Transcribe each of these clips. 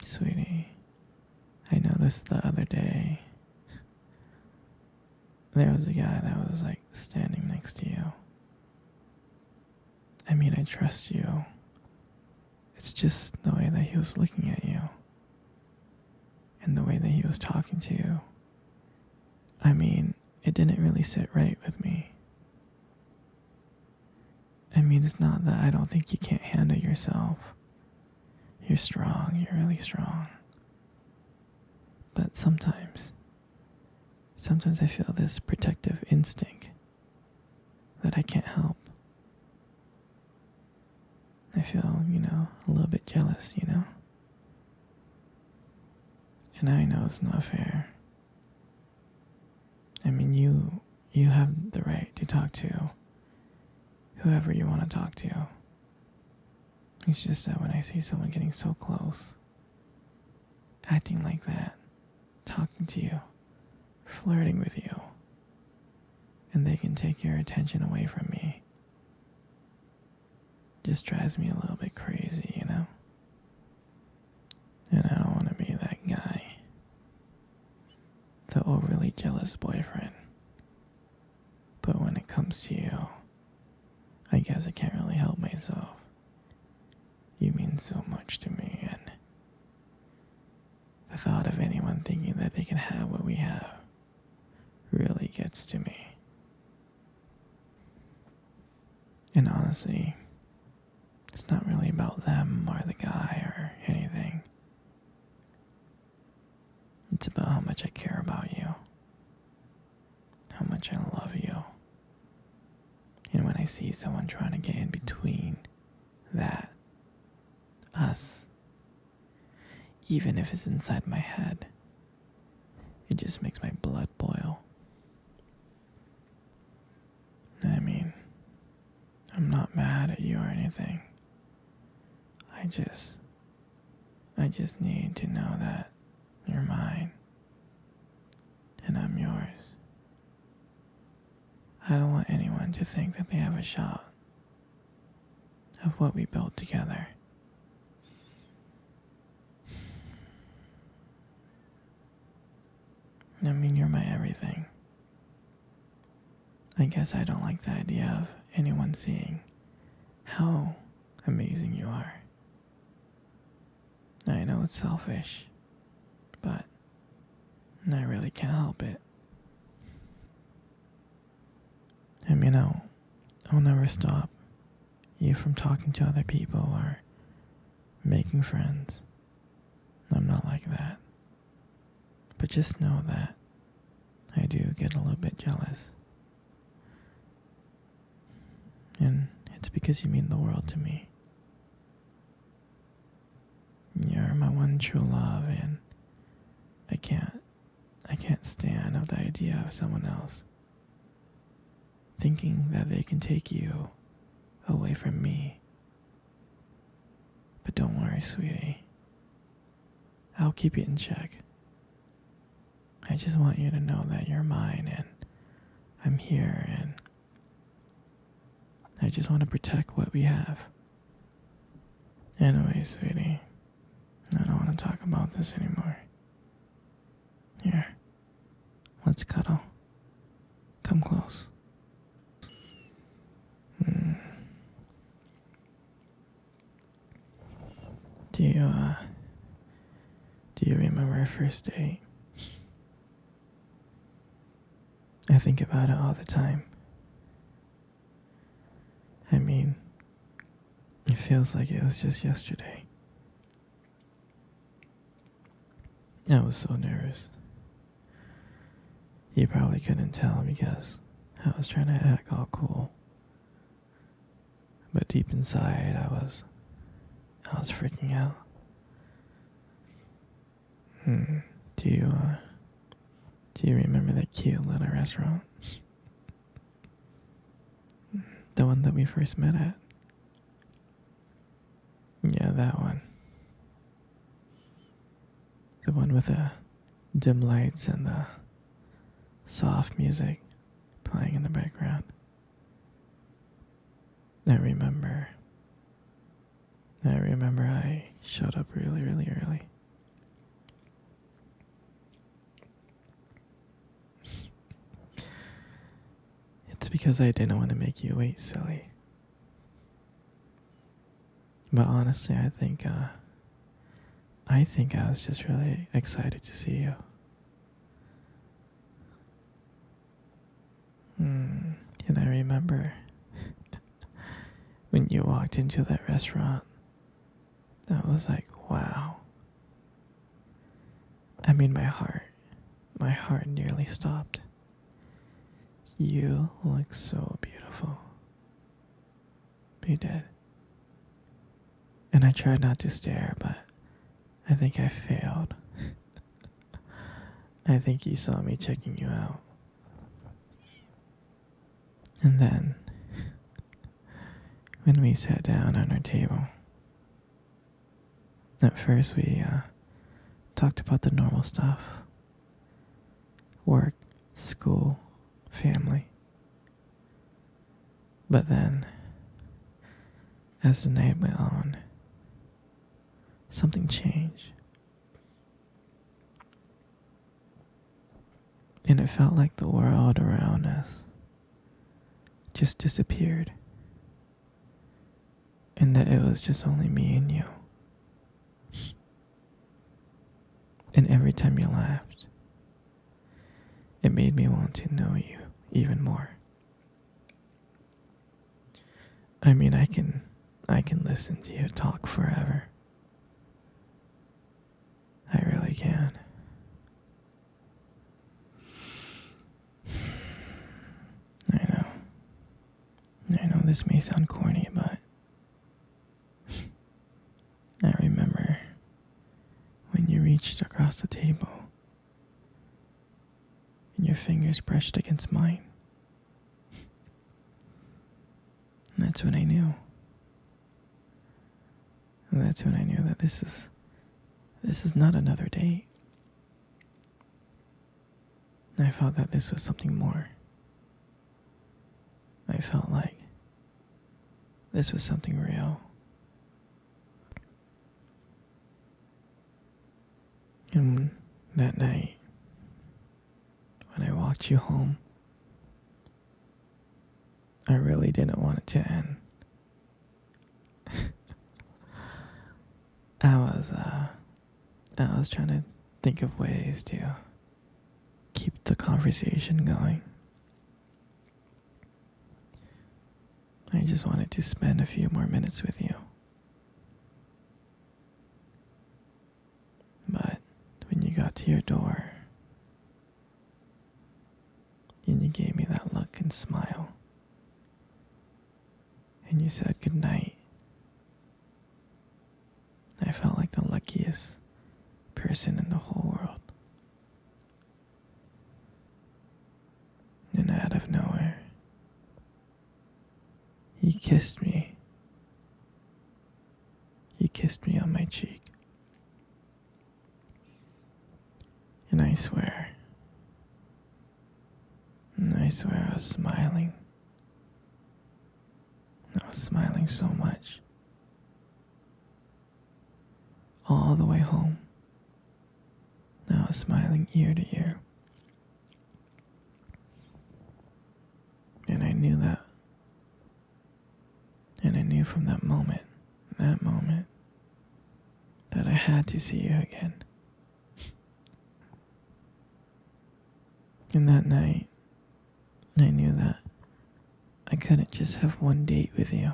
Sweetie, I noticed the other day there was a guy that was like standing next to you. I mean, I trust you. It's just the way that he was looking at you and the way that he was talking to you. I mean, it didn't really sit right with me. I mean, it's not that I don't think you can't handle yourself. You're strong, you're really strong. But sometimes I feel this protective instinct that I can't help. I feel, a little bit jealous, And I know it's not fair. I mean, you have the right to talk to whoever you want to talk to. It's just that when I see someone getting so close, acting like that, talking to you, flirting with you, and they can take your attention away from me, just drives me a little bit crazy, And I don't want to be that guy, the overly jealous boyfriend. But when it comes to you, I guess I can't really help myself. You mean so much to me, and the thought of anyone thinking that they can have what we have really gets to me. And honestly, it's not really about them or the guy or anything. It's about how much I care about you, how much I love you. And when I see someone trying to get in between that, us, even if it's inside my head, it just makes my blood boil. I mean, I'm not mad at you or anything. I just need to know that you're mine and I'm yours. I don't want anyone to think that they have a shot of what we built together. I mean, you're my everything. I guess I don't like the idea of anyone seeing how amazing you are. I know it's selfish, but I really can't help it. I mean, I'll never stop you from talking to other people or making friends. I'm not like that. But just know that I do get a little bit jealous. And it's because you mean the world to me. You're my one true love, and I can't stand of the idea of someone else thinking that they can take you away from me. But don't worry, sweetie. I'll keep you in check. I just want you to know that you're mine and I'm here, and I just want to protect what we have. Anyway, sweetie, I don't want to talk about this anymore. Here, let's cuddle. Come close. Do you remember our first date? I think about it all the time. I mean, it feels like it was just yesterday. I was so nervous. You probably couldn't tell because I was trying to act all cool. But deep inside, I was freaking out. Do you remember that cute little restaurant? The one that we first met at? Yeah, that one. The one with the dim lights and the soft music playing in the background. I remember I showed up really, really early. because I didn't want to make you wait, silly. But honestly, I think I was just really excited to see you. And I remember when you walked into that restaurant, I was like, wow. I mean, my heart nearly stopped. You look so beautiful. You did. And I tried not to stare, but I think I failed. I think you saw me checking you out. And then, when we sat down on our table, at first we talked about the normal stuff. Work, school, family. But then, as the night went on, something changed. And it felt like the world around us just disappeared. And that it was just only me and you. And every time you laughed, it made me want to know you even more. I mean, I can listen to you talk forever. I really can. I know this may sound corny, but I remember when you reached across the table and your fingers brushed against mine. And that's when I knew. And that's when I knew that this is not another date. I felt that this was something more. I felt like this was something real. And that night, when I walked you home, I really didn't want it to end. I was trying to think of ways to keep the conversation going. I just wanted to spend a few more minutes with you. But when you got to your door, and you gave me that look and smile, and you said goodnight, I felt like the luckiest person in the whole world. And out of nowhere, you kissed me. You kissed me on my cheek. And I swear I was smiling. I was smiling so much. All the way home. I was smiling ear to ear. And I knew that. And I knew from that moment, that I had to see you again. And that night, I knew that I couldn't just have one date with you.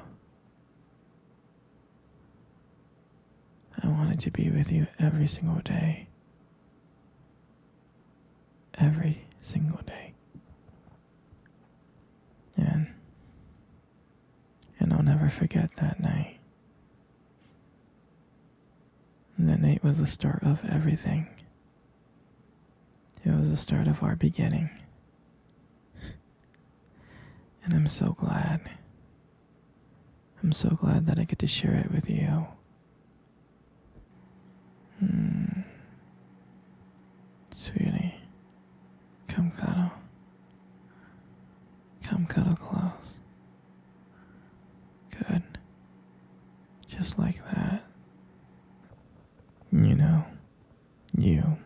I wanted to be with you every single day. Every single day. And I'll never forget that night. That night was the start of everything. It was the start of our beginning. And I'm so glad. I'm so glad that I get to share it with you. Sweetie, come cuddle. Come cuddle close. Good. Just like that. You know, you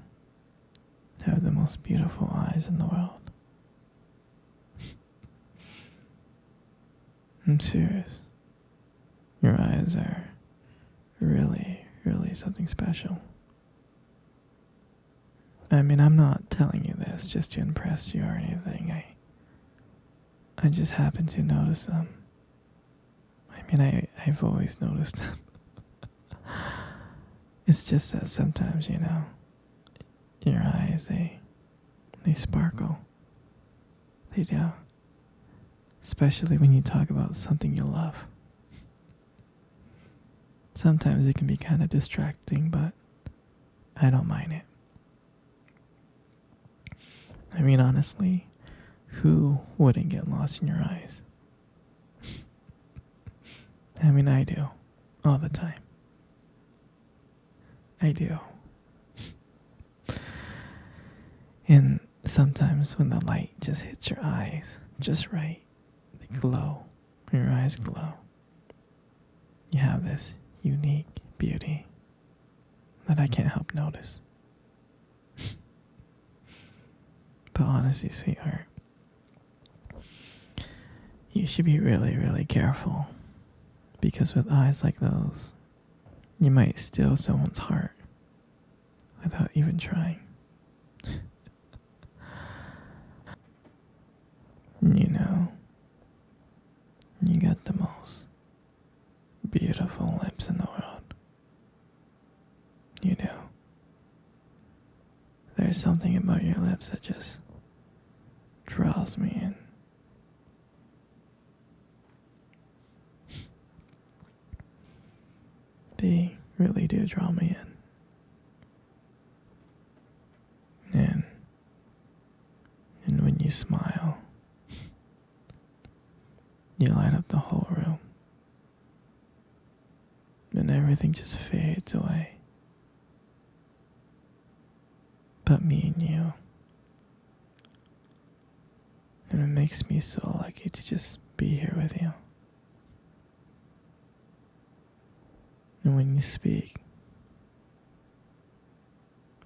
have the most beautiful eyes in the world. I'm serious. Your eyes are really, really something special. I mean, I'm not telling you this just to impress you or anything. I just happen to notice them. I mean, I've always noticed them. It's just that sometimes, your eyes, they sparkle. They do. Especially when you talk about something you love. Sometimes it can be kind of distracting, but I don't mind it. I mean, honestly, who wouldn't get lost in your eyes? I mean, I do. All the time. I do. And sometimes when the light just hits your eyes just right, they glow. Your eyes glow. You have this unique beauty that I can't help notice. But honestly, sweetheart, you should be really, really careful. Because with eyes like those, you might steal someone's heart without even trying. You got the most beautiful lips in the world. You do. There's something about your lips that just draws me in. They really do draw me in. And when you smile, you light up the whole room. And everything just fades away. But me and you. And it makes me so lucky to just be here with you. And when you speak,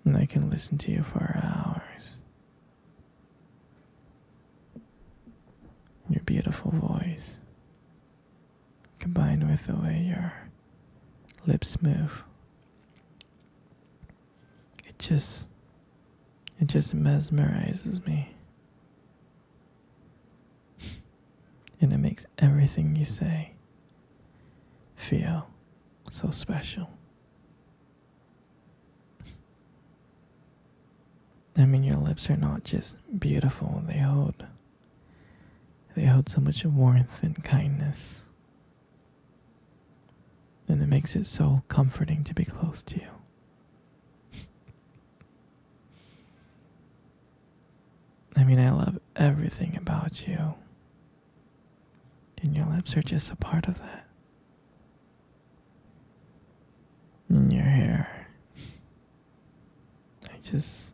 and I can listen to you for hours. Your beautiful voice, combined with the way your lips move, it just mesmerizes me. And it makes everything you say feel so special. I mean, your lips are not just beautiful, they hold so much warmth and kindness. And it makes it so comforting to be close to you. I mean, I love everything about you. And your lips are just a part of that. And your hair. I just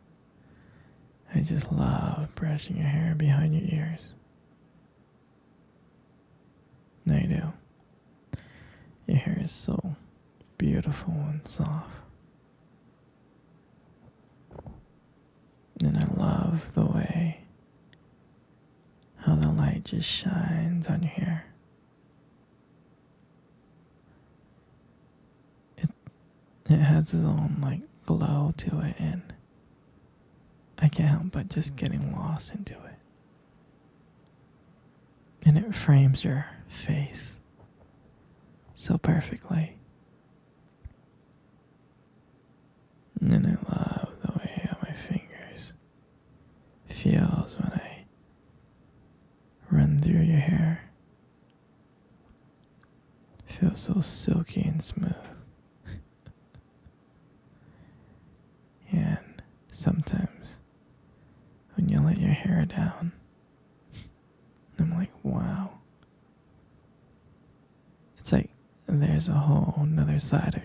love brushing your hair behind your ears. I do. Your hair is so beautiful and soft. And I love the way how the light just shines on your hair. It has its own glow to it, and I can't help but just getting lost into it. And it frames your face so perfectly. And I love the way how my fingers feels when I run through your hair. It feels so silky and smooth. And sometimes when you let your hair down, I'm like, wow. It's like there's a whole another side of